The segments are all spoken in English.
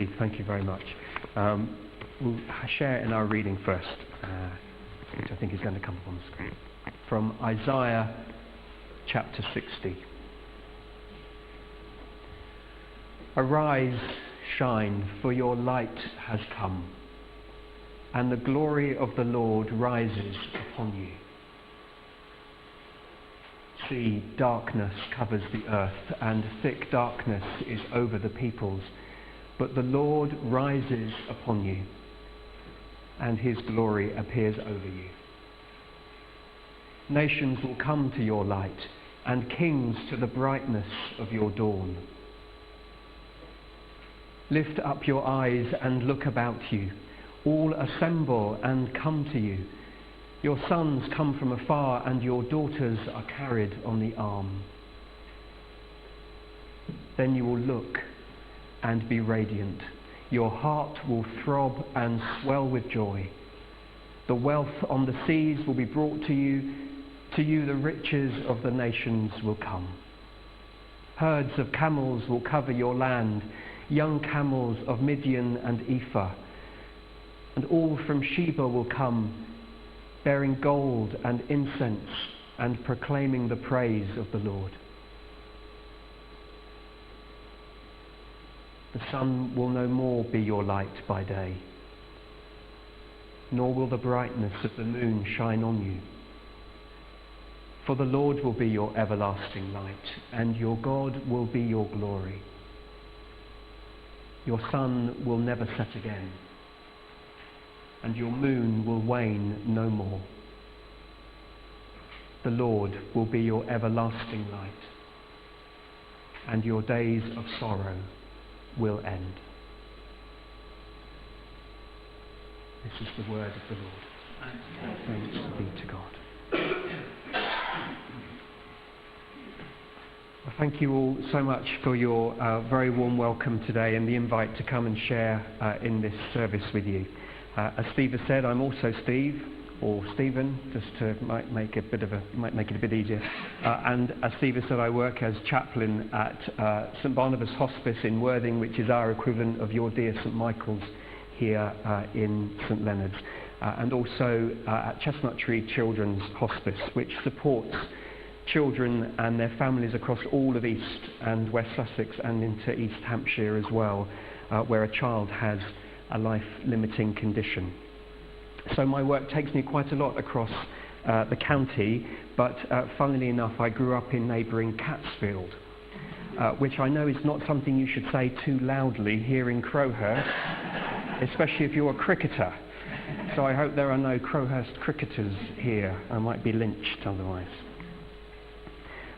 Steve, thank you very much. We'll share in our reading first, which I think is going to come up on the screen, from Isaiah chapter 60. Arise, shine, for your light has come, and the glory of the Lord rises upon you. See, darkness covers the earth, and thick darkness is over the peoples. But the Lord rises upon you, and his glory appears over you. Nations will come to your light, and kings to the brightness of your dawn. Lift up your eyes and look about you. All assemble and come to you. Your sons come from afar, and your daughters are carried on the arm. Then you will look and be radiant. Your heart will throb and swell with joy. The wealth on the seas will be brought to you. To you the riches of the nations will come. Herds of camels will cover your land, young camels of Midian and Ephah. And all from Sheba will come, bearing gold and incense and proclaiming the praise of the Lord. The sun will no more be your light by day, nor will the brightness of the moon shine on you. For the Lord will be your everlasting light, and your God will be your glory. Your sun will never set again, and your moon will wane no more. The Lord will be your everlasting light, and your days of sorrow will end. This is the word of the Lord. Thanks be to God. Well, thank you all so much for your very warm welcome today and the invite to come and share in this service with you. As Steve has said, I'm also Steve, or Stephen, just to might make it a bit easier. And as Steve has said, I work as chaplain at St Barnabas Hospice in Worthing, which is our equivalent of your dear St Michael's here in St Leonard's, and also at Chestnut Tree Children's Hospice, which supports children and their families across all of East and West Sussex and into East Hampshire as well, where a child has a life-limiting condition. So my work takes me quite a lot across the county, but funnily enough, I grew up in neighbouring Catsfield, which I know is not something you should say too loudly here in Crowhurst, especially if you're a cricketer. So I hope there are no Crowhurst cricketers here. I might be lynched otherwise.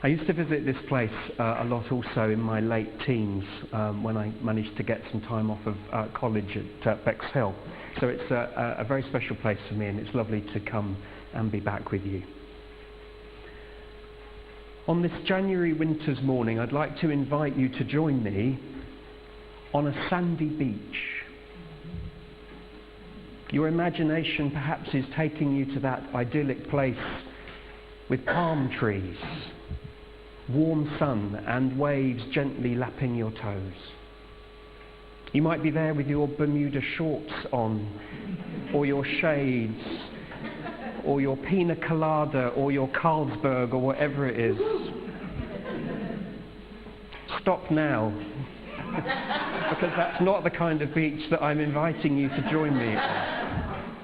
I used to visit this place a lot also in my late teens when I managed to get some time off of college at Bexhill. So it's a very special place for me, and it's lovely to come and be back with you. On this January winter's morning, I'd like to invite you to join me on a sandy beach. Your imagination perhaps is taking you to that idyllic place with palm trees, warm sun and waves gently lapping your toes. You might be there with your Bermuda shorts on, or your shades, or your pina colada, or your Carlsberg, or whatever it is. Stop now, because that's not the kind of beach that I'm inviting you to join me on.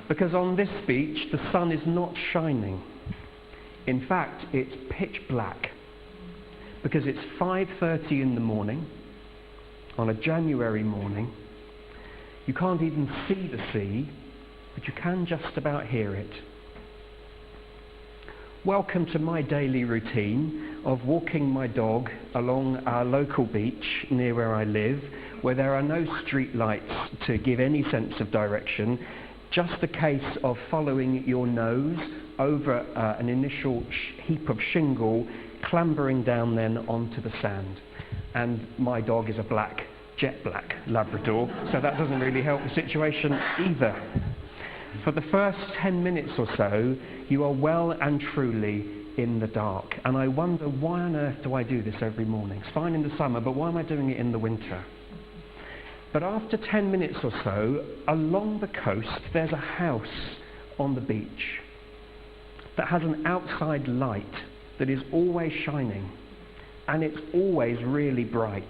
Because on this beach, the sun is not shining. In fact, it's pitch black, because it's 5:30 in the morning, on a January morning. You can't even see the sea, but you can just about hear it. Welcome to my daily routine of walking my dog along our local beach near where I live, where there are no street lights to give any sense of direction, just a case of following your nose over an initial heap of shingle, clambering down then onto the sand. And my dog is a jet black Labrador, so that doesn't really help the situation either. For the first 10 minutes or so, you are well and truly in the dark. And I wonder, why on earth do I do this every morning? It's fine in the summer, but why am I doing it in the winter? But after 10 minutes or so, along the coast, there's a house on the beach that has an outside light that is always shining, and it's always really bright.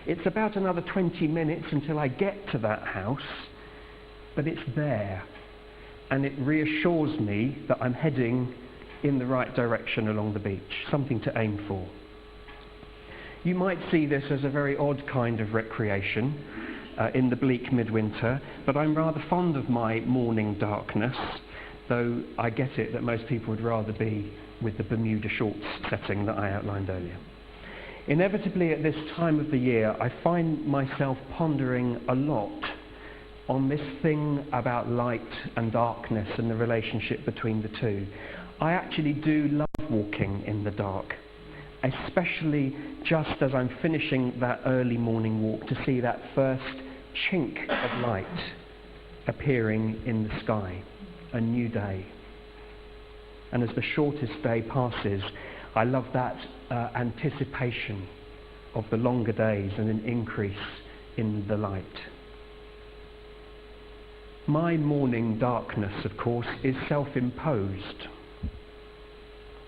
It's about another 20 minutes until I get to that house, but it's there, and it reassures me that I'm heading in the right direction along the beach, something to aim for. You might see this as a very odd kind of recreation in the bleak midwinter, but I'm rather fond of my morning darkness, though I get it that most people would rather be with the Bermuda shorts setting that I outlined earlier. Inevitably at this time of the year, I find myself pondering a lot on this thing about light and darkness and the relationship between the two. I actually do love walking in the dark, especially just as I'm finishing that early morning walk, to see that first chink of light appearing in the sky, a new day. And as the shortest day passes, I love that anticipation of the longer days and an increase in the light. My morning darkness, of course, is self-imposed,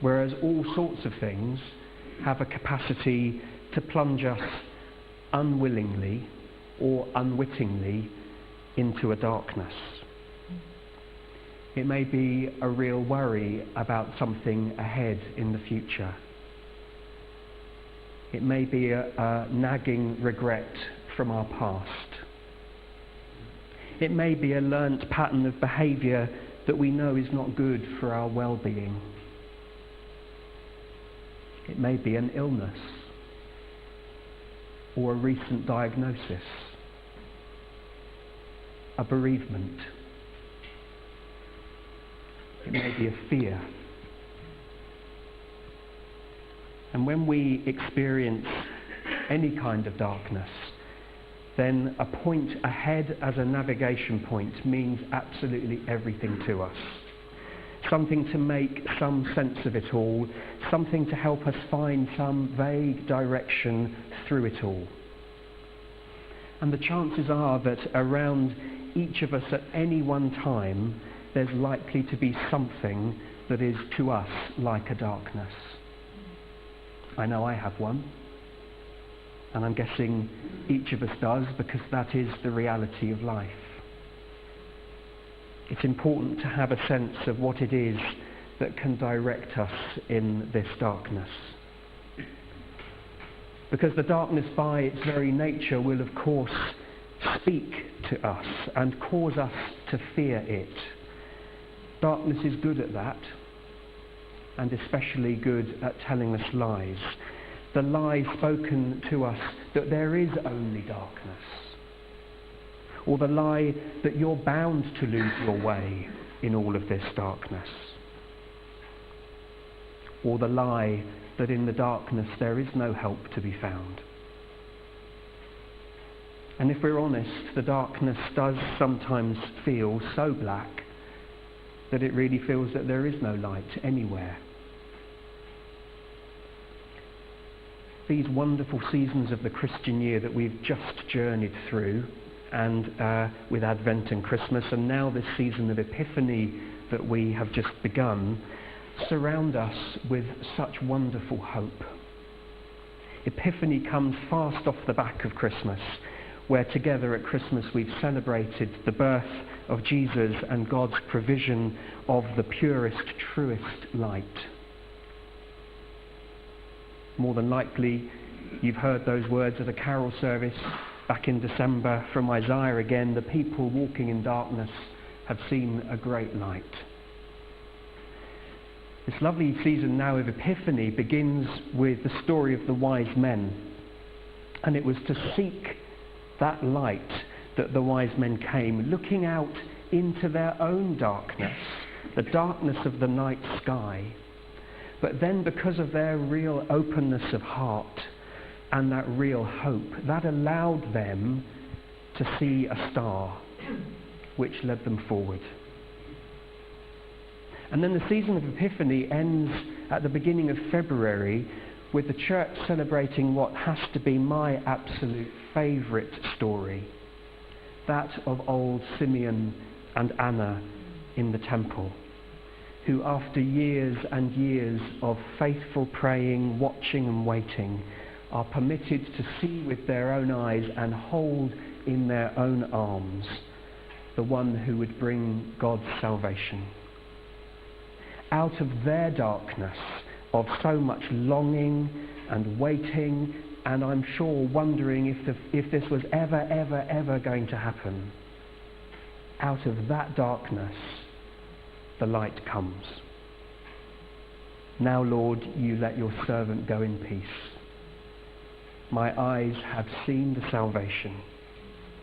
whereas all sorts of things have a capacity to plunge us unwillingly or unwittingly into a darkness. It may be a real worry about something ahead in the future. It may be a nagging regret from our past. It may be a learnt pattern of behaviour that we know is not good for our well-being. It may be an illness or a recent diagnosis, a bereavement. It may be a fear. And when we experience any kind of darkness, then a point ahead as a navigation point means absolutely everything to us. Something to make some sense of it all, something to help us find some vague direction through it all. And the chances are that around each of us at any one time, there's likely to be something that is to us like a darkness. I know I have one, and I'm guessing each of us does, because that is the reality of life. It's important to have a sense of what it is that can direct us in this darkness. Because the darkness by its very nature will of course speak to us and cause us to fear it. Darkness is good at that, and especially good at telling us lies. The lie spoken to us that there is only darkness, or the lie that you're bound to lose your way in all of this darkness, or the lie that in the darkness there is no help to be found. And if we're honest, the darkness does sometimes feel so black that it really feels that there is no light anywhere. These wonderful seasons of the Christian year that we've just journeyed through, and with Advent and Christmas, and now this season of Epiphany that we have just begun, surround us with such wonderful hope. Epiphany comes fast off the back of Christmas, where together at Christmas we've celebrated the birth of Jesus and God's provision of the purest, truest light. More than likely, you've heard those words at a carol service back in December from Isaiah again: the people walking in darkness have seen a great light. This lovely season now of Epiphany begins with the story of the wise men, and it was to seek that light that the wise men came, looking out into their own darkness, the darkness of the night sky. But then, because of their real openness of heart and that real hope, that allowed them to see a star which led them forward. And then the season of Epiphany ends at the beginning of February with the church celebrating what has to be my absolute favourite story, that of old Simeon and Anna in the temple, who after years and years of faithful praying, watching and waiting, are permitted to see with their own eyes and hold in their own arms the one who would bring God's salvation. Out of their darkness of so much longing and waiting, and I'm sure wondering if this was ever going to happen, out of that darkness the light comes. Now, Lord, you let your servant go in peace. My eyes have seen the salvation,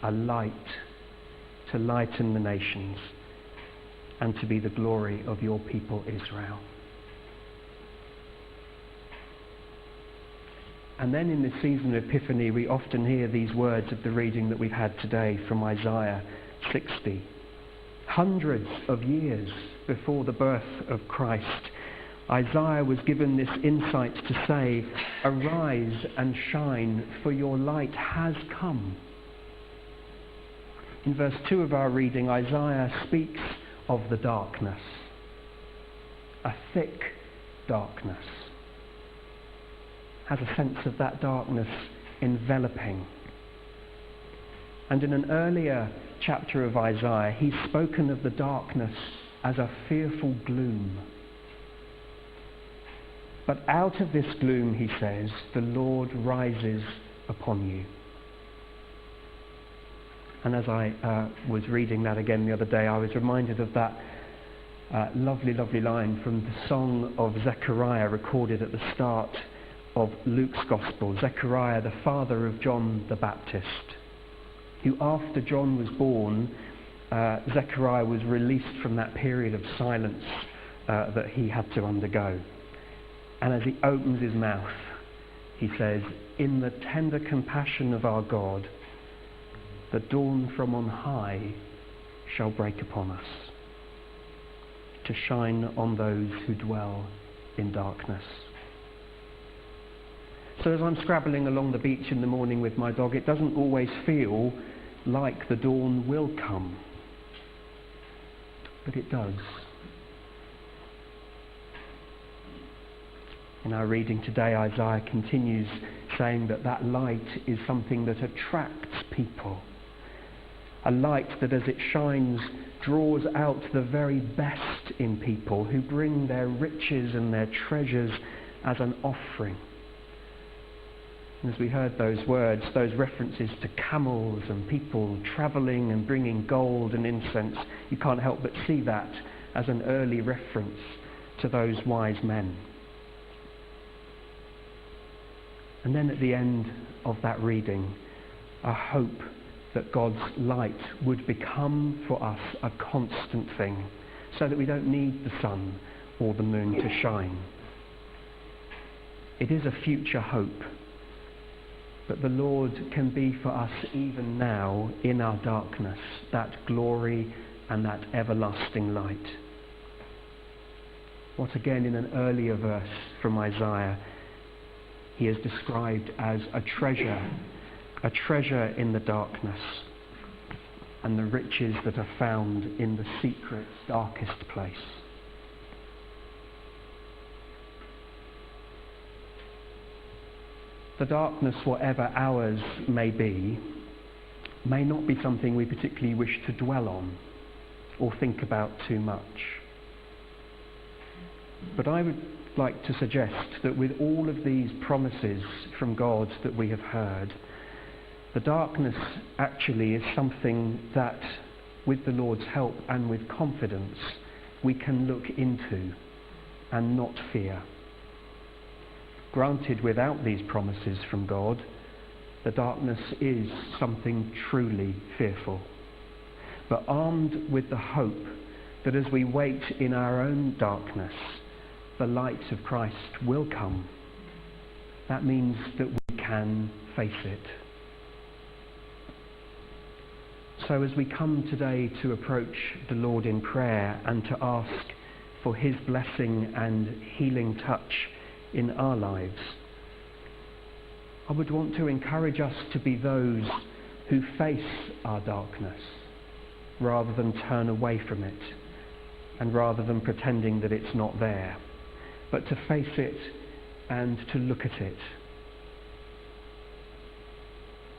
a light to lighten the nations and to be the glory of your people Israel. And then in this season of Epiphany, we often hear these words of the reading that we've had today from Isaiah 60. Hundreds of years before the birth of Christ, Isaiah was given this insight to say, "Arise and shine, for your light has come." In verse 2 of our reading, Isaiah speaks of the darkness, a thick darkness, has a sense of that darkness enveloping. And in an earlier chapter of Isaiah, he's spoken of the darkness as a fearful gloom. But out of this gloom, he says, the Lord rises upon you. And as I was reading that again the other day, I was reminded of that lovely line from the song of Zechariah recorded at the start of Luke's Gospel. Zechariah, the father of John the Baptist, who after John was born, Zechariah was released from that period of silence that he had to undergo. And as he opens his mouth, he says, "In the tender compassion of our God, the dawn from on high shall break upon us, to shine on those who dwell in darkness." So as I'm scrabbling along the beach in the morning with my dog, it doesn't always feel like the dawn will come, but it does. In our reading today, Isaiah continues saying that light is something that attracts people. A light that as it shines draws out the very best in people, who bring their riches and their treasures as an offering. And as we heard those words, those references to camels and people travelling and bringing gold and incense, you can't help but see that as an early reference to those wise men. And then at the end of that reading, a hope that God's light would become for us a constant thing, so that we don't need the sun or the moon to shine. It is a future hope, but the Lord can be for us even now in our darkness, that glory and that everlasting light. What again in an earlier verse from Isaiah he is described as a treasure in the darkness, and the riches that are found in the secret, darkest place. The darkness, whatever ours may be, may not be something we particularly wish to dwell on or think about too much. But I would like to suggest that with all of these promises from God that we have heard, the darkness actually is something that, with the Lord's help and with confidence, we can look into and not fear. Granted, without these promises from God, the darkness is something truly fearful. But armed with the hope that as we wait in our own darkness, the light of Christ will come, that means that we can face it. So as we come today to approach the Lord in prayer and to ask for his blessing and healing touch in our lives, I would want to encourage us to be those who face our darkness rather than turn away from it, and rather than pretending that it's not there, but to face it and to look at it.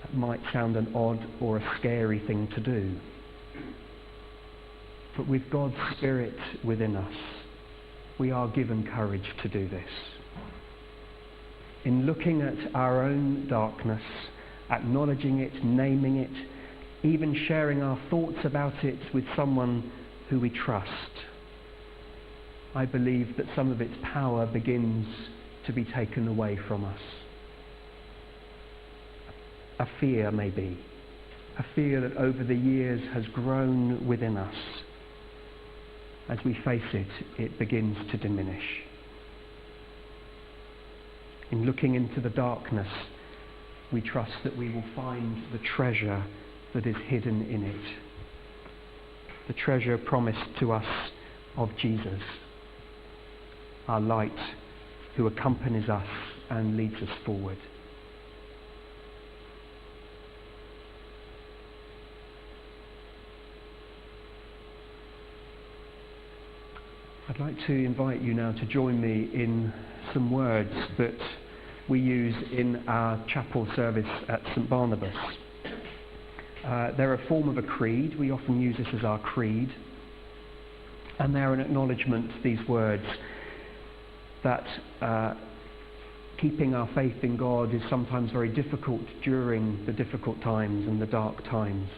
That might sound an odd or a scary thing to do, but with God's Spirit within us, we are given courage to do this. In looking at our own darkness, acknowledging it, naming it, even sharing our thoughts about it with someone who we trust, I believe that some of its power begins to be taken away from us. A fear, maybe, a fear that over the years has grown within us. As we face it, it begins to diminish. In looking into the darkness, we trust that we will find the treasure that is hidden in it. The treasure promised to us of Jesus, our light, who accompanies us and leads us forward. I'd like to invite you now to join me in some words that we use in our chapel service at St Barnabas. They're a form of a creed. We often use this as our creed. And they're an acknowledgement, these words, that keeping our faith in God is sometimes very difficult during the difficult times and the dark times.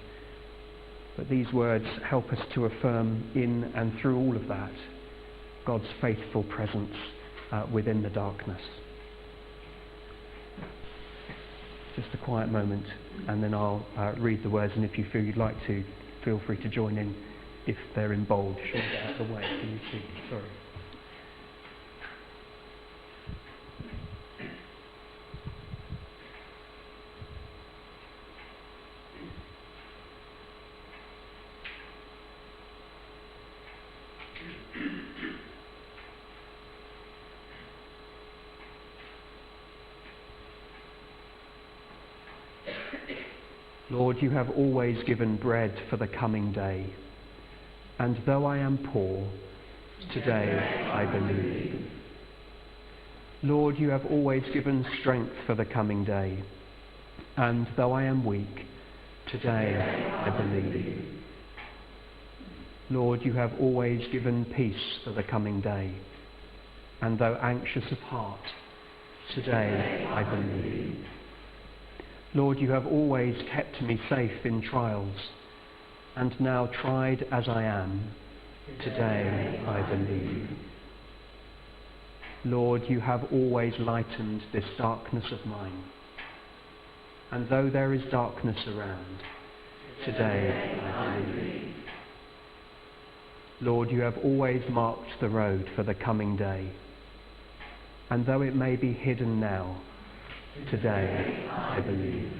But these words help us to affirm in and through all of that God's faithful presence within the darkness. Just a quiet moment, and then I'll read the words, and if you feel you'd like to, feel free to join in if they're in bold. Should I get out of the way? Can you see? Sorry. Lord, you have always given bread for the coming day, and though I am poor, today I believe. Lord, you have always given strength for the coming day, and though I am weak, today I believe. Lord, you have always given peace for the coming day, and though anxious of heart, today I believe. Lord, you have always kept me safe in trials, and now tried as I am, today I believe. Lord, you have always lightened this darkness of mine, and though there is darkness around, today I believe. Lord, you have always marked the road for the coming day, and though it may be hidden now, today I believe.